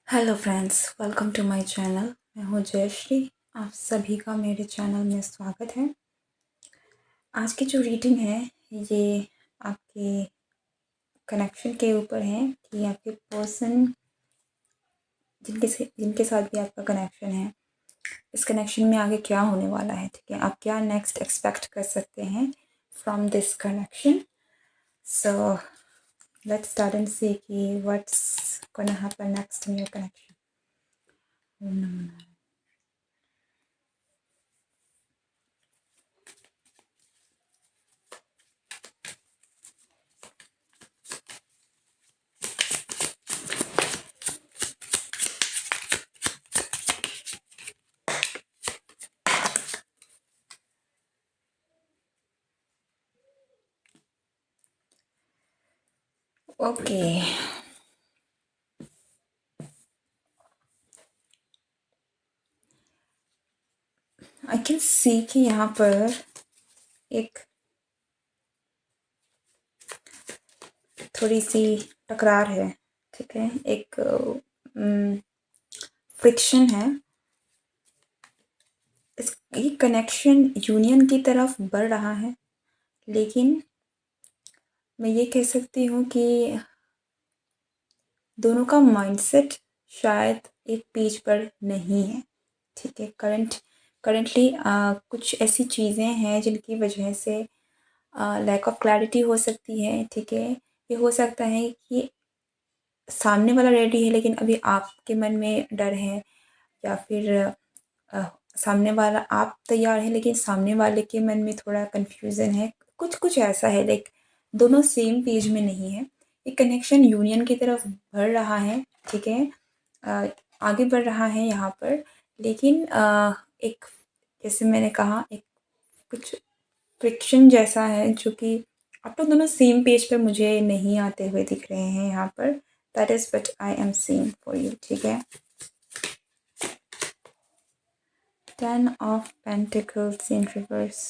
Hello friends, welcome to my channel. मैं हूँ जयश्री। आप सभी का मेरे चैनल में स्वागत है। आज की जो रीडिंग है ये आपके कनेक्शन के ऊपर है कि आपके पर्सन जिनके साथ भी आपका कनेक्शन है, इस कनेक्शन में आगे क्या होने वाला है। ठीक है, आप क्या नेक्स्ट एक्सपेक्ट कर सकते हैं from this connection. So let's start and see कि what's gonna happen next in your connection. ओम नमः Narayan. Okay, I can see कि यहाँ पर एक थोड़ी सी टकरार है। ठीक है, एक फ्रिक्शन है। ये कनेक्शन यूनियन की तरफ बढ़ रहा है, लेकिन मैं ये कह सकती हूँ कि दोनों का माइंडसेट शायद एक पेज पर नहीं है। ठीक है, करंटली कुछ ऐसी चीज़ें हैं जिनकी वजह से लैक ऑफ क्लैरिटी हो सकती है। ठीक है, ये हो सकता है कि सामने वाला रेडी है लेकिन अभी आपके मन में डर है, या फिर अ, सामने वाला आप तैयार हैं लेकिन सामने वाले के मन में थोड़ा कन्फ्यूज़न है। कुछ कुछ ऐसा है, लाइक दोनों सेम पेज में नहीं है। ये कनेक्शन यूनियन की तरफ बढ़ रहा है। ठीक है, अ, आगे बढ़ रहा है यहाँ पर, लेकिन एक, जैसे मैंने कहा, एक कुछ फ्रिक्शन जैसा है जो कि आप लोग दोनों सेम पेज पे मुझे नहीं आते हुए दिख रहे हैं यहाँ पर। That is what I am seeing for you. ठीक है, 10 of Pentacles in reverse.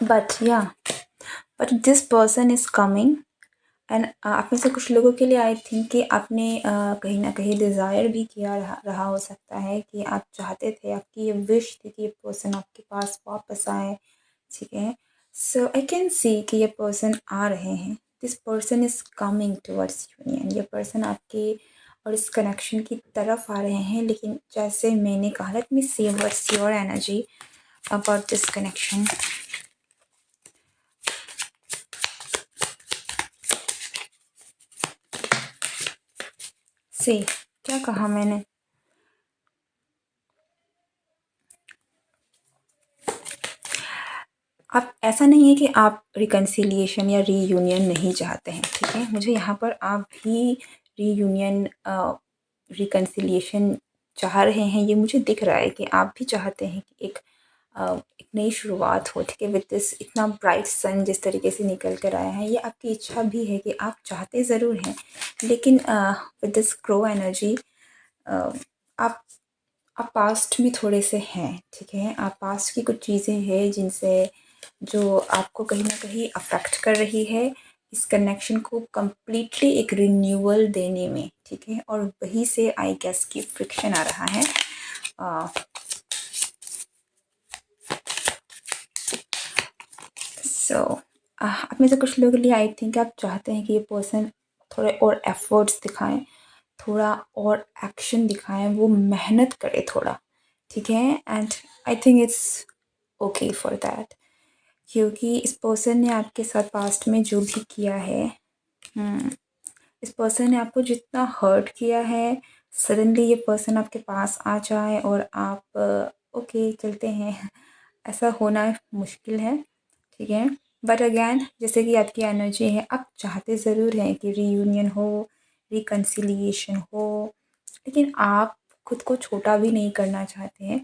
But this person is coming, and आप में से कुछ लोगों के लिए आई थिंक कि आपने कहीं ना कहीं डिज़ायर भी किया रहा हो सकता है कि आप चाहते थे, आपकी ये विश थी कि ये पर्सन आपके पास वापस आए। ठीक है, सो आई कैन सी कि ये पर्सन आ रहे हैं। This person is coming towards union. ये पर्सन आपके और इस कनेक्शन की तरफ आ रहे हैं, लेकिन जैसे मैंने कहा, let me see what's your energy about this connection. से क्या कहा मैंने? आप, ऐसा नहीं है कि आप रिकन्सिलिएशन या रीयूनियन नहीं चाहते हैं। ठीक है, मुझे यहाँ पर आप भी रीयूनियन रिकन्सिलिएशन चाह रहे हैं, ये मुझे दिख रहा है कि आप भी चाहते हैं कि एक नई शुरुआत हो। ठीक है, विद दिस इतना ब्राइट सन जिस तरीके से निकल कर आया है, ये आपकी इच्छा भी है कि आप चाहते ज़रूर हैं, लेकिन विद दिस क्रो एनर्जी आप आप पास्ट में थोड़े से हैं। ठीक है, आप पास्ट की कुछ चीज़ें हैं जिनसे, जो आपको कहीं ना कहीं अफेक्ट कर रही है इस कनेक्शन को कम्प्लीटली एक रिन्यूअल देने में। ठीक है, और वहीं से आई गेस की फ्रिक्शन आ रहा है। सो आप में से कुछ लोगों के लिए आई थिंक आप चाहते हैं कि ये पर्सन थोड़े और एफर्ट्स दिखाएं, थोड़ा और एक्शन दिखाएं, वो मेहनत करे थोड़ा। ठीक है, and I think it's okay for that, क्योंकि इस पर्सन ने आपके साथ पास्ट में जो भी किया है, इस पर्सन ने आपको जितना हर्ट किया है, सडनली ये पर्सन आपके पास आ जाए और आप ओके चलते हैं, ऐसा होना मुश्किल है। ठीक है, बट अगैन, जैसे कि आपकी एनर्जी है, आप चाहते ज़रूर हैं कि रीयूनियन हो, रिकन्सिलिएशन हो, लेकिन आप खुद को छोटा भी नहीं करना चाहते हैं।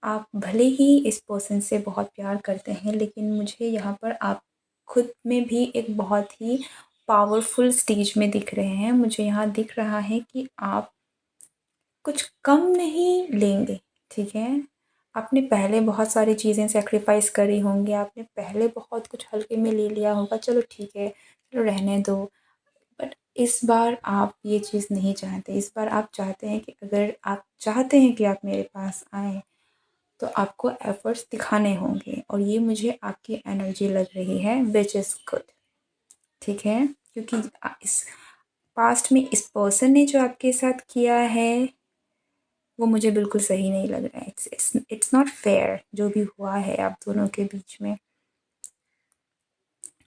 आप भले ही इस पर्सन से बहुत प्यार करते हैं, लेकिन मुझे यहाँ पर आप खुद में भी एक बहुत ही पावरफुल स्टेज में दिख रहे हैं। मुझे यहाँ दिख रहा है कि आप कुछ कम नहीं लेंगे। ठीक है, आपने पहले बहुत सारी चीज़ें सैक्रिफाइस करी होंगी, आपने पहले बहुत कुछ हल्के में ले लिया होगा, चलो ठीक है, चलो रहने दो। बट इस बार आप ये चीज़ नहीं चाहते, इस बार आप चाहते हैं कि अगर आप चाहते हैं कि आप मेरे पास आएँ, तो आपको एफ़र्ट्स दिखाने होंगे और ये मुझे आपकी एनर्जी लग रही है व्हिच इज़ गुड, ठीक है? क्योंकि इस पास्ट में इस पर्सन ने जो आपके साथ किया है, वो मुझे बिल्कुल सही नहीं लग रहा है। इट्स नॉट फेयर जो भी हुआ है आप दोनों के बीच में।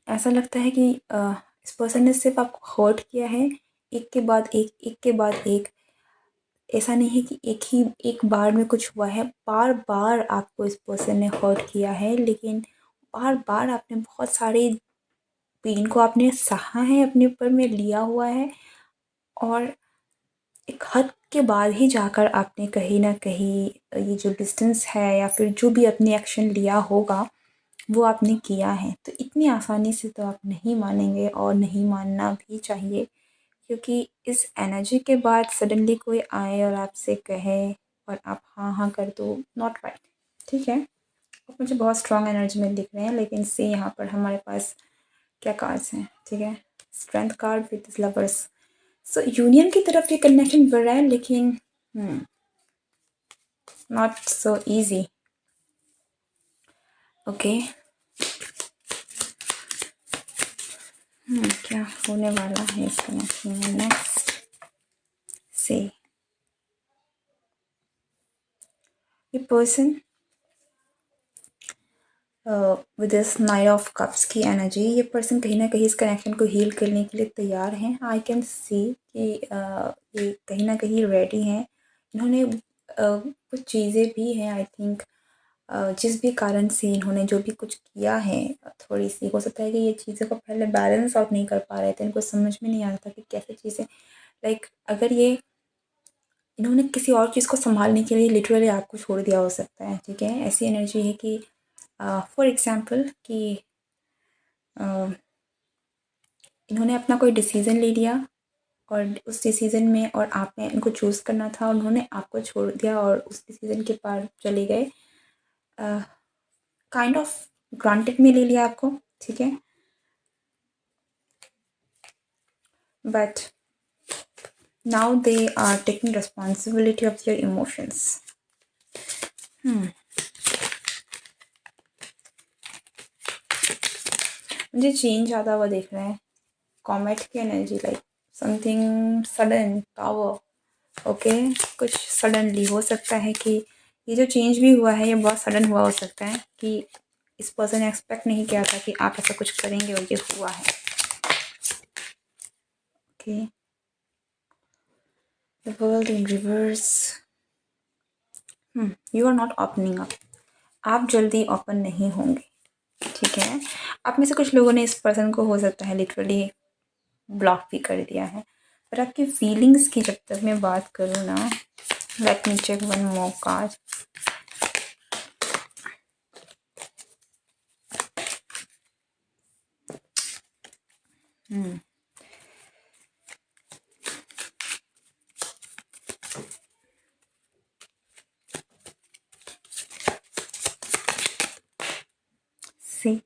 ऐसा लगता है कि इस पर्सन ने सिर्फ़ आपको हर्ट किया है, एक के बाद एक, एक के बाद एक। ऐसा नहीं है कि एक बार में कुछ हुआ है, बार-बार आपको इस पर्सन ने हर्ट किया है, लेकिन बार-बार आपने बहुत सारे पेन को आपने सहा है, अपने ऊपर में लिया हुआ है और एक हद के बाद ही जाकर आपने कहीं न कहीं ये जो डिस्टेंस है या फिर जो भी आपने एक्शन लिया होगा, वो आपने किया है। तो इतनी आसानी से तो आप नहीं मानेंगे और नहीं मानना भी चाहिए, क्योंकि इस एनर्जी के बाद सडनली कोई आए और आपसे कहे और आप हाँ, हाँ कर दो, नॉट राइट, ठीक है? आप मुझे बहुत स्ट्रॉन्ग एनर्जी में दिख रहे हैं, लेकिन से यहाँ पर हमारे पास क्या कार्ड्स हैं, ठीक है? Strength card with lovers. So union की तरफ ये कनेक्शन बढ़ रहा है, लेकिन नॉट सो ईज़ी। ओके, क्या होने वाला है इस कनेक्शन में नेक्स्ट से? ये person with this night of cups की एनर्जी, ये पर्सन कहीं ना कहीं इस कनेक्शन को हील करने के लिए तैयार हैं। आई कैन सी कि ये कहीं ना कहीं रेडी हैं। इन्होंने कुछ चीज़ें भी हैं, आई थिंक जिस भी कारण से इन्होंने जो भी कुछ किया है, थोड़ी सी हो सकता है कि ये चीज़ों को पहले बैलेंस आउट नहीं कर पा रहे थे, इनको समझ में नहीं आ रहा था कि कैसे चीज़ें लाइक अगर ये इन्होंने किसी और चीज़ को सँभालने के लिए लिटरली आपको छोड़ दिया हो सकता है, ठीक है? ऐसी एनर्जी है कि फॉर एग्ज़ाम्पल कि अ, इन्होंने अपना कोई डिसीज़न ले लिया और उस डिसीज़न में और आपने इनको चूज़ करना था और उन्होंने आपको छोड़ दिया और उस डिसीज़न के पार चले गए। काइंड ऑफ ग्रांटेड में ले लिया आपको, ठीक है? But now they are taking responsibility of your emotions. मुझे चेंज आता हुआ देख रहे हैं। कॉमेट की energy like something sudden power. Okay, कुछ सडनली हो सकता है कि ये जो चेंज भी हुआ है ये बहुत सडन हुआ हो सकता है कि इस पर्सन ने एक्सपेक्ट नहीं किया था कि आप ऐसा कुछ करेंगे और ये हुआ है। Okay, the world in reverse. You are not opening up. आप जल्दी ओपन नहीं होंगे, ठीक है? आप में से कुछ लोगों ने इस पर्सन को हो सकता है लिटरली ब्लॉक भी कर दिया है। पर आपकी फीलिंग्स की जब तक मैं बात करूँ ना, let me check one more card. See,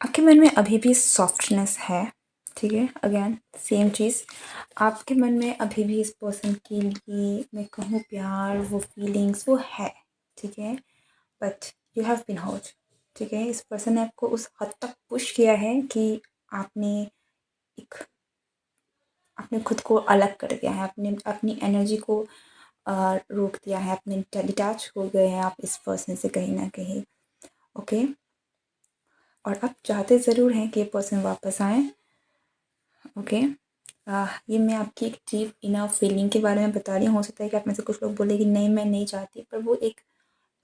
आपके मन में अभी भी सॉफ्टनेस है, ठीक है? अगेन सेम चीज़, आपके मन में अभी भी इस पर्सन के लिए मैं कहूँ प्यार, वो फीलिंग्स वो है, ठीक है? But you have been hurt, ठीक है? इस पर्सन ने आपको उस हद तक पुश किया है कि आपने एक आपने खुद को अलग कर दिया है, आपने अपनी एनर्जी को रोक दिया है, अपने डिटैच हो गए हैं आप इस पर्सन से कहीं ना कहीं। ओके, और आप चाहते ज़रूर हैं कि ये पर्सन वापस आए। ओके, ये मैं आपकी एक डीप इनर फीलिंग के बारे में बता रही हूँ। हो सकता है कि आप में से कुछ लोग बोले कि नहीं मैं नहीं चाहती, पर वो एक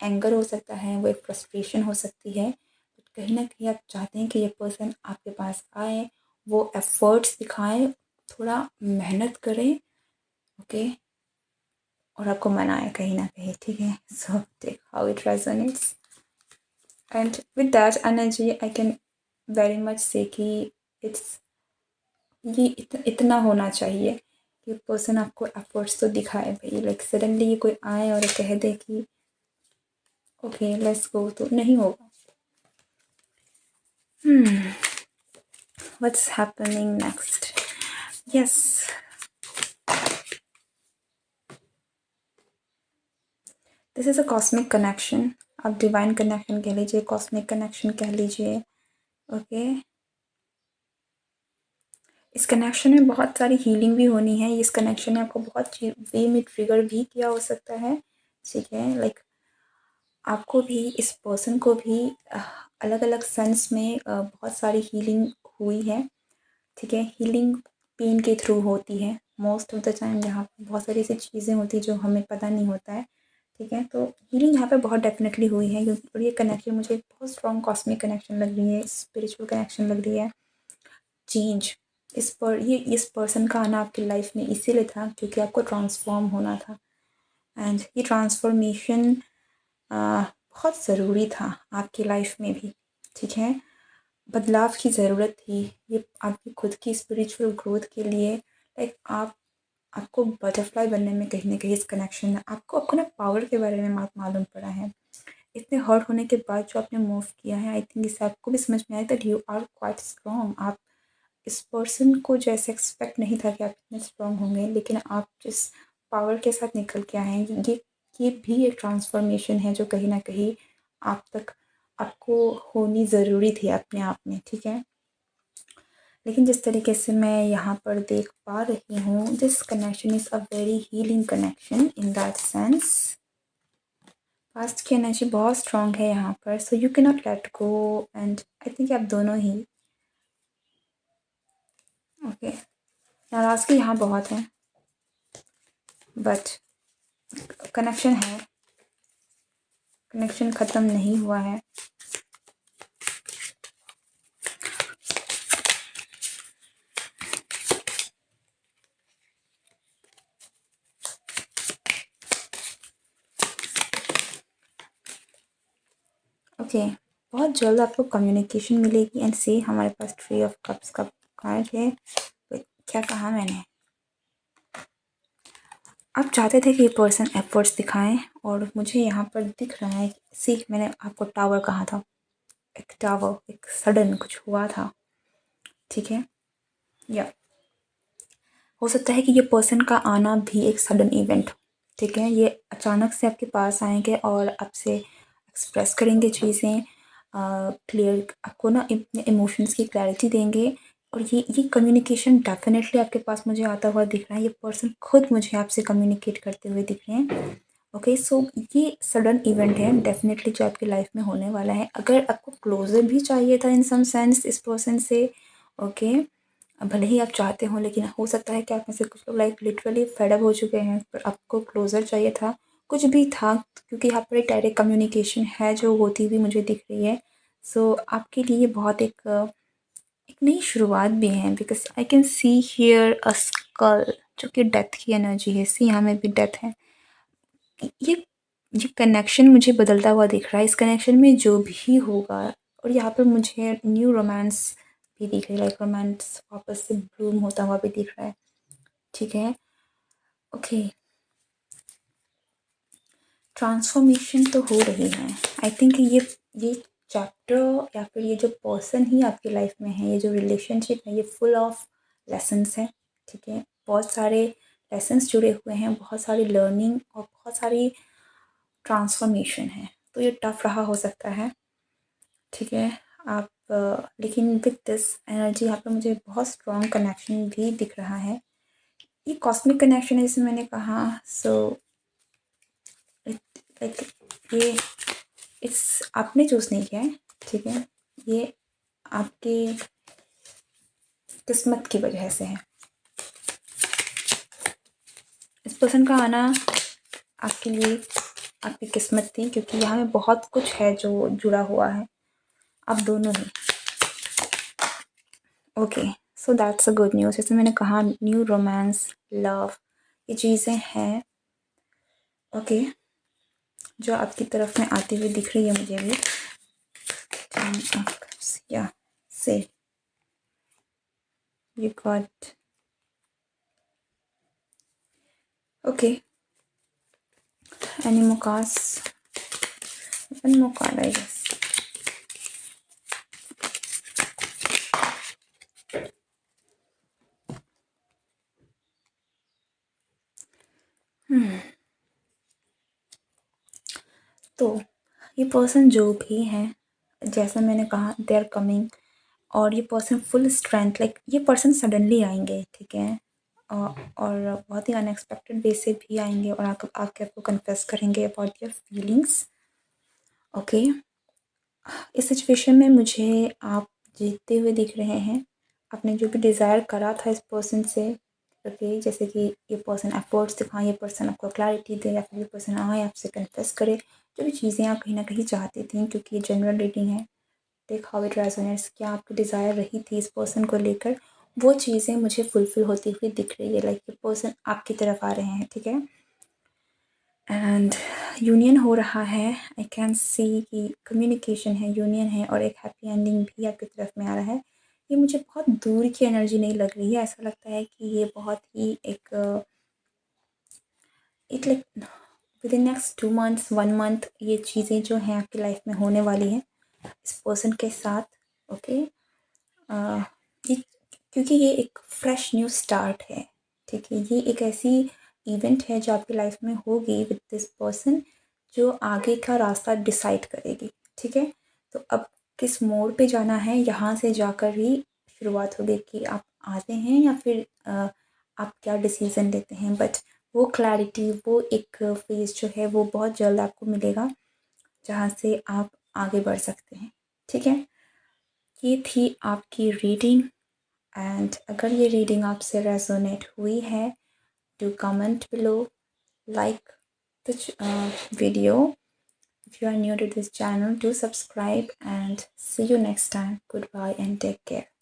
एंगर हो सकता है, वो एक फ्रस्ट्रेशन हो सकती है। बट कहीं ना कहीं आप चाहते हैं कि ये पर्सन आपके पास आए, वो एफ़र्ट्स दिखाएं, थोड़ा मेहनत करें, ओके, और आपको मनाए कहीं ना कहीं, ठीक है? So take how it resonates and with that energy I can very much say कि इट्स ये इतना होना चाहिए कि पर्सन आपको एफर्ट्स तो दिखाए भाई। लाइक सडनली ये कोई आए और कह दे कि ओके लेट्स गो, तो नहीं होगा। What's happening next? Yes, this is a cosmic connection. आप डिवाइन कनेक्शन कह लीजिए, कॉस्मिक कनेक्शन कह लीजिए। ओके, इस कनेक्शन में बहुत सारी हीलिंग भी होनी है। इस कनेक्शन ने आपको बहुत वे में ट्रिगर भी किया हो सकता है, ठीक है। लाइक आपको भी, इस पर्सन को भी अलग अलग सेंस में बहुत सारी हीलिंग हुई है, ठीक है। हीलिंग पेन के थ्रू होती है मोस्ट ऑफ द टाइम, जहाँ बहुत सारी ऐसी चीज़ें होती हैं जो हमें पता नहीं होता है, ठीक है। तो हीलिंग यहाँ पे बहुत डेफिनेटली हुई है, क्योंकि और ये कनेक्शन मुझे बहुत स्ट्रॉन्ग कॉस्मिक कनेक्शन लग रही है, स्पिरिचुअल कनेक्शन लग रही है। चेंज, इस पर्सन का आना आपकी लाइफ में इसीलिए था क्योंकि आपको ट्रांसफॉर्म होना था। एंड ये ट्रांसफॉर्मेशन बहुत ज़रूरी था आपकी लाइफ में भी, ठीक है। बदलाव की ज़रूरत थी ये आपकी खुद की स्पिरिचुअल ग्रोथ के लिए। लाइक आपको बटरफ्लाई बनने में कहीं ना कहीं इस कनेक्शन में आपको आपको ना पावर के बारे में मालूम पड़ा है। इतने हर्ट होने के बाद जो आपने मूव किया है, आई थिंक इससे आपको भी समझ में आया that you are quite strong. आप इस पर्सन को जैसे एक्सपेक्ट नहीं था कि आप इतने स्ट्रॉन्ग होंगे, लेकिन आप जिस पावर के साथ निकल के आए हैं, ये भी एक ट्रांसफॉर्मेशन है जो कहीं ना कहीं आप तक आपको होनी ज़रूरी थी अपने आप में, ठीक है। लेकिन जिस तरीके से मैं यहाँ पर देख पा रही हूँ, this connection is a very healing connection in that sense. Past की एनर्जी बहुत स्ट्रॉन्ग है यहाँ पर, so you can not let go. And I think आप दोनों ही ओके, नाराज़गी यहाँ बहुत है, बट कनेक्शन है, कनेक्शन ख़त्म नहीं हुआ है। ओके, बहुत जल्द आपको कम्युनिकेशन मिलेगी। एंड से हमारे पास ट्री ऑफ कप्स का कार्ड है। क्या कहा मैंने? आप चाहते थे कि ये पर्सन एफर्ट्स दिखाएं, और मुझे यहाँ पर दिख रहा है, सी मैंने आपको टावर कहा था, एक टावर, एक सडन कुछ हुआ था, ठीक है। या हो सकता है कि ये पर्सन का आना भी एक सडन इवेंट, ठीक है। ये अचानक से आपके पास आएंगे और आपसे एक्सप्रेस करेंगे चीज़ें, क्लियर आपको ना अपने इमोशंस की क्लैरिटी देंगे। और ये कम्युनिकेशन डेफिनेटली आपके पास मुझे आता हुआ दिख रहा है। ये पर्सन खुद मुझे आपसे कम्युनिकेट करते हुए दिख रहे हैं। ओके, सो ये सडन इवेंट है डेफिनेटली जो आपकी लाइफ में होने वाला है। अगर आपको क्लोजर भी चाहिए था इन सम सेंस इस पर्सन से, ओके, भले ही आप चाहते हो, लेकिन हो सकता है कि आप में से कुछ लोग लाइक लिटरली फेड अप हो चुके हैं, पर आपको क्लोजर चाहिए था, कुछ भी था, क्योंकि यहाँ पर एक डायरेक्ट कम्युनिकेशन है जो होती हुई मुझे दिख रही है। सो आपके लिए बहुत एक नई शुरुआत भी है, because I can see here a skull, जो कि डेथ की एनर्जी है। सी यहाँ में भी डेथ है। ये ये कनेक्शन मुझे बदलता हुआ दिख रहा है। इस कनेक्शन में जो भी होगा, और यहाँ पर मुझे न्यू रोमांस भी दिख रही है, लाइक रोमांस वापस से ब्लूम होता हुआ भी दिख रहा है, ठीक है। ओके, ट्रांसफॉर्मेशन तो हो रही है। आई थिंक ये चैप्टर या फिर ये जो पर्सन ही आपकी लाइफ में है, ये जो रिलेशनशिप है, ये फुल ऑफ लेसन्स है, ठीक है। बहुत सारे लेसन्स जुड़े हुए हैं, बहुत सारी लर्निंग और बहुत सारी ट्रांसफॉर्मेशन है। तो ये टफ रहा हो सकता है, ठीक है। आप लेकिन विद दिस एनर्जी यहाँ पे मुझे बहुत स्ट्रॉन्ग कनेक्शन भी दिख रहा है। ये कॉस्मिक कनेक्शन है, जैसे मैंने कहा। सो लाइक ये इस आपने चूज़ नहीं किया है, ठीक है। ये आपके किस्मत की वजह से है। इस पर्सन का आना आपके लिए आपकी किस्मत थी, क्योंकि यहाँ में बहुत कुछ है जो जुड़ा हुआ है, आप दोनों ही। Okay, so that's a good news. जैसे मैंने कहा, न्यू रोमांस, लव, ये चीज़ें हैं, ओके, जो आपकी तरफ में आती हुई दिख रही है मुझे भी। या से you got okay. Any more cards? One more card, I guess. तो ये पर्सन जो भी है, जैसा मैंने कहा, दे आर कमिंग, और ये पर्सन फुल स्ट्रेंथ, लाइक ये पर्सन सडनली आएंगे, ठीक है, और बहुत ही अनएक्सपेक्टेड वे से भी आएंगे और आके आपको कन्फेस करेंगे अबाउट देयर फीलिंग्स। ओके, इस सिचुएशन में मुझे आप जीतते हुए दिख रहे हैं। आपने जो भी डिज़ायर करा था इस पर्सन से, ओके, जैसे कि ये पर्सन एफर्ट्स दिखाए, ये पर्सन आपको क्लैरिटी दे, या फिर ये पर्सन आए आपसे कन्फेस करे, जो भी चीज़ें आप कहीं ना कहीं चाहती थी, क्योंकि ये जनरल रीडिंग है। टेक हाउ इट रेजोनेट्स, क्या आपकी डिज़ायर रही थी इस पर्सन को लेकर, वो चीज़ें मुझे फुलफ़िल होती हुई दिख रही है। लाइक ये पर्सन आपकी तरफ आ रहे हैं, ठीक है, एंड यूनियन हो रहा है। आई कैन सी कि कम्युनिकेशन है, यूनियन है, और एक हैप्पी एंडिंग भी आपकी तरफ में आ रहा है। ये मुझे बहुत दूर की एनर्जी नहीं लग रही है, ऐसा लगता है कि ये बहुत ही एक like with in next 2 months 1 month ये चीज़ें जो हैं आपकी लाइफ में होने वाली हैं इस पर्सन के साथ। ओके, ये क्योंकि ये एक फ्रेश न्यू स्टार्ट है, ठीक है, ये एक ऐसी इवेंट है जो आपकी लाइफ में होगी विद दिस पर्सन, जो आगे का रास्ता डिसाइड करेगी, ठीक है। तो अब किस मोड़ पे जाना है, यहाँ से जाकर ही शुरुआत होगी कि आप आते हैं या फिर आप क्या डिसीज़न लेते हैं। बट वो क्लैरिटी, वो एक फेज़ जो है वो बहुत जल्द आपको मिलेगा, जहाँ से आप आगे बढ़ सकते हैं, ठीक है। ये थी आपकी रीडिंग, एंड अगर ये रीडिंग आपसे रेजोनेट हुई है, do comment below, like the video. If you are new to this channel, do subscribe, and see you next time. Goodbye and take care.